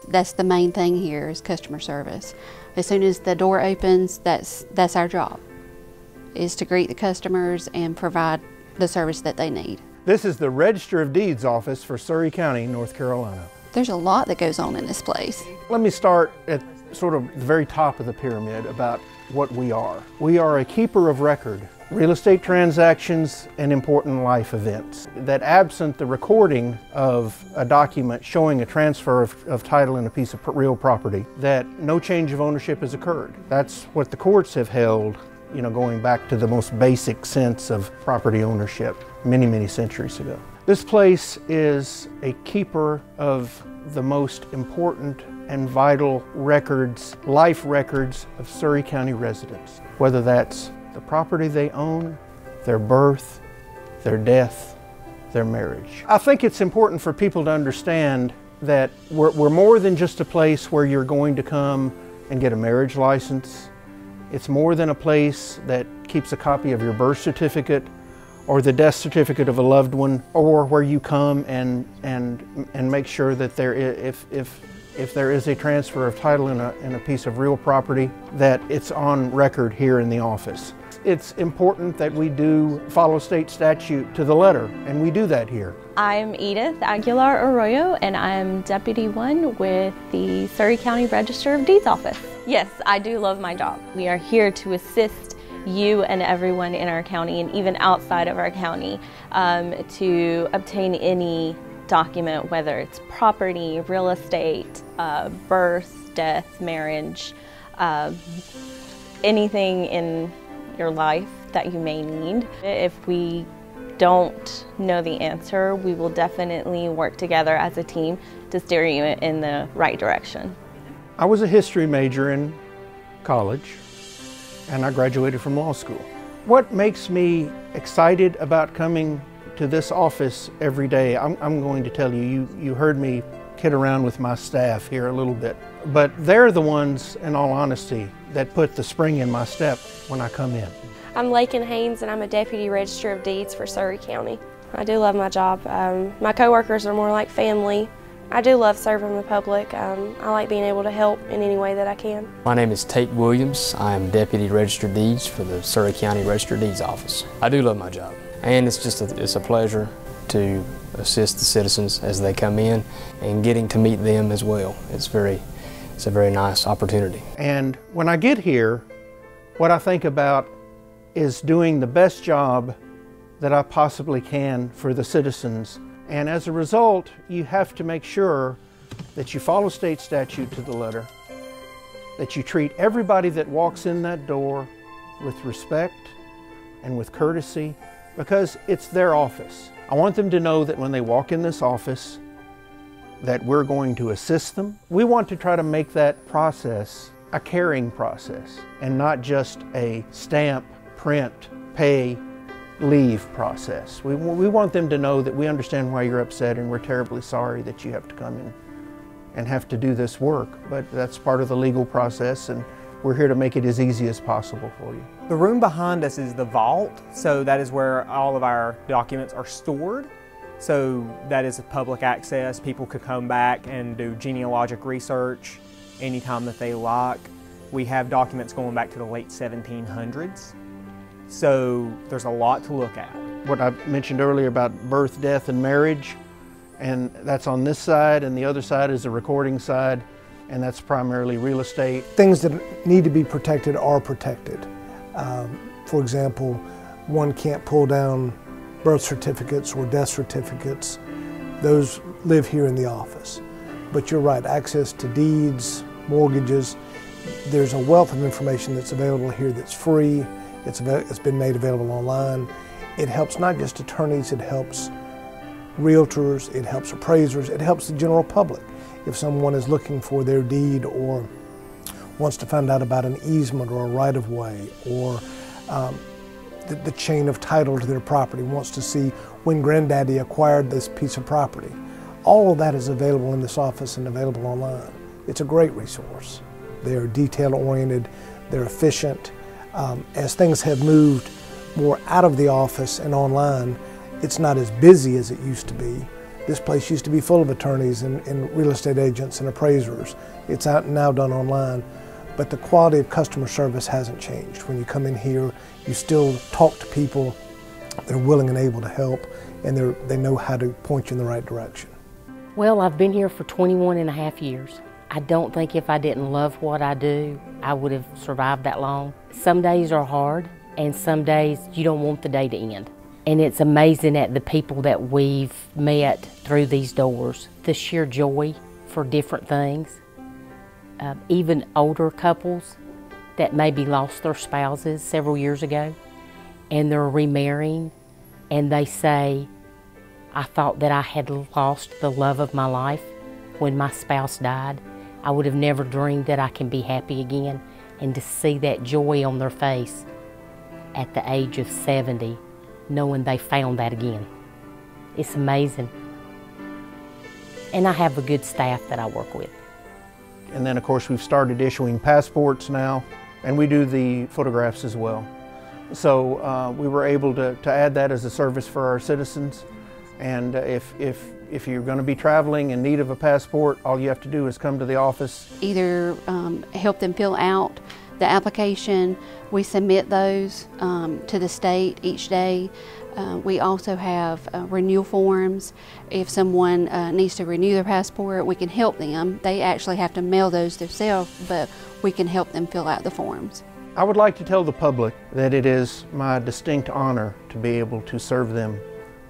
That's the main thing here is customer service. As soon as the door opens, that's our job, is to greet the customers and provide the service that they need. This is the Register of Deeds office for Surry County, North Carolina. There's a lot that goes on in this place. Let me start at sort of the very top of the pyramid about what we are. We are a keeper of record, real estate transactions and important life events. That absent the recording of a document showing a transfer of title in a piece of real property, that no change of ownership has occurred. That's what the courts have held, you know, going back to the most basic sense of property ownership many, many centuries ago. This place is a keeper of the most important and vital records, life records of Surry County residents, whether that's the property they own, their birth, their death, their marriage. I think it's important for people to understand that we're more than just a place where you're going to come and get a marriage license. It's more than a place that keeps a copy of your birth certificate or the death certificate of a loved one, or where you come and make sure that if there is a transfer of title in a piece of real property, that it's on record here in the office. It's important that we do follow state statute to the letter, and we do that here. I'm Edith Aguilar Arroyo, and I'm Deputy 1 with the Surry County Register of Deeds office. Yes, I do love my job. We are here to assist you and everyone in our county and even outside of our county to obtain any document, whether it's property, real estate, birth, death, marriage, anything in your life that you may need. If we don't know the answer, we will definitely work together as a team to steer you in the right direction. I was a history major in college, and I graduated from law school. What makes me excited about coming to this office every day, I'm going to tell you, you heard me kid around with my staff here a little bit, but they're the ones, in all honesty, that put the spring in my step when I come in. I'm Lakin Haynes, and I'm a Deputy Register of Deeds for Surry County. I do love my job. My coworkers are more like family. I do love serving the public. I like being able to help in any way that I can. My name is Tate Williams. I am Deputy Register of Deeds for the Surry County Register of Deeds office. I do love my job, and it's a pleasure to assist the citizens as they come in and getting to meet them as well. It's a very nice opportunity. And when I get here, what I think about is doing the best job that I possibly can for the citizens. And as a result, you have to make sure that you follow state statute to the letter, that you treat everybody that walks in that door with respect and with courtesy, because it's their office. I want them to know that when they walk in this office, that we're going to assist them. We want to try to make that process a caring process and not just a stamp, print, pay, leave process. We want them to know that we understand why you're upset and we're terribly sorry that you have to come in and have to do this work, but that's part of the legal process, and we're here to make it as easy as possible for you. The room behind us is the vault, so that is where all of our documents are stored. So that is public access. People could come back and do genealogic research anytime that they like. We have documents going back to the late 1700s. So there's a lot to look at. What I mentioned earlier about birth, death, and marriage, and that's on this side, and the other side is the recording side, and that's primarily real estate. Things that need to be protected are protected. For example, one can't pull down birth certificates or death certificates. Those live here in the office. But you're right, access to deeds, mortgages, there's a wealth of information that's available here that's free. It's been made available online. It helps not just attorneys, it helps realtors, it helps appraisers, it helps the general public. If someone is looking for their deed or wants to find out about an easement or a right-of-way or the chain of title to their property, wants to see when Granddaddy acquired this piece of property. All of that is available in this office and available online. It's a great resource. They're detail-oriented, they're efficient. As things have moved more out of the office and online, it's not as busy as it used to be. This place used to be full of attorneys and real estate agents and appraisers. It's out now done online, but the quality of customer service hasn't changed. When you come in here, you still talk to people. They're willing and able to help, and they know how to point you in the right direction. Well, I've been here for 21 and a half years. I don't think if I didn't love what I do, I would have survived that long. Some days are hard, and some days you don't want the day to end. And it's amazing at the people that we've met through these doors, the sheer joy for different things. Even older couples that maybe lost their spouses several years ago, and they're remarrying, and they say, I thought that I had lost the love of my life when my spouse died. I would have never dreamed that I can be happy again. And to see that joy on their face at the age of 70, knowing they found that again. It's amazing. And I have a good staff that I work with. And then of course we've started issuing passports now, and we do the photographs as well. So we were able to add that as a service for our citizens. And if you're going to be traveling in need of a passport, all you have to do is come to the office. Either help them fill out the application. We submit those to the state each day. We also have renewal forms. If someone needs to renew their passport, we can help them. They actually have to mail those themselves, but we can help them fill out the forms. I would like to tell the public that it is my distinct honor to be able to serve them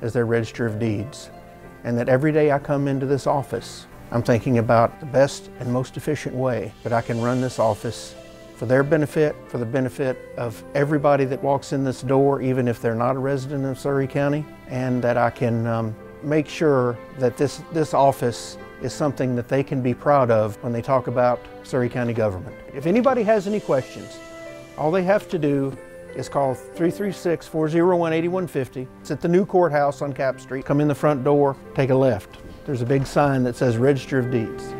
as their Register of Deeds, and that every day I come into this office, I'm thinking about the best and most efficient way that I can run this office for their benefit, for the benefit of everybody that walks in this door, even if they're not a resident of Surry County, and that I can make sure that this office is something that they can be proud of when they talk about Surry County government. If anybody has any questions, all they have to do is call 336-401-8150. It's at the new courthouse on Cap Street. Come in the front door, take a left. There's a big sign that says Register of Deeds.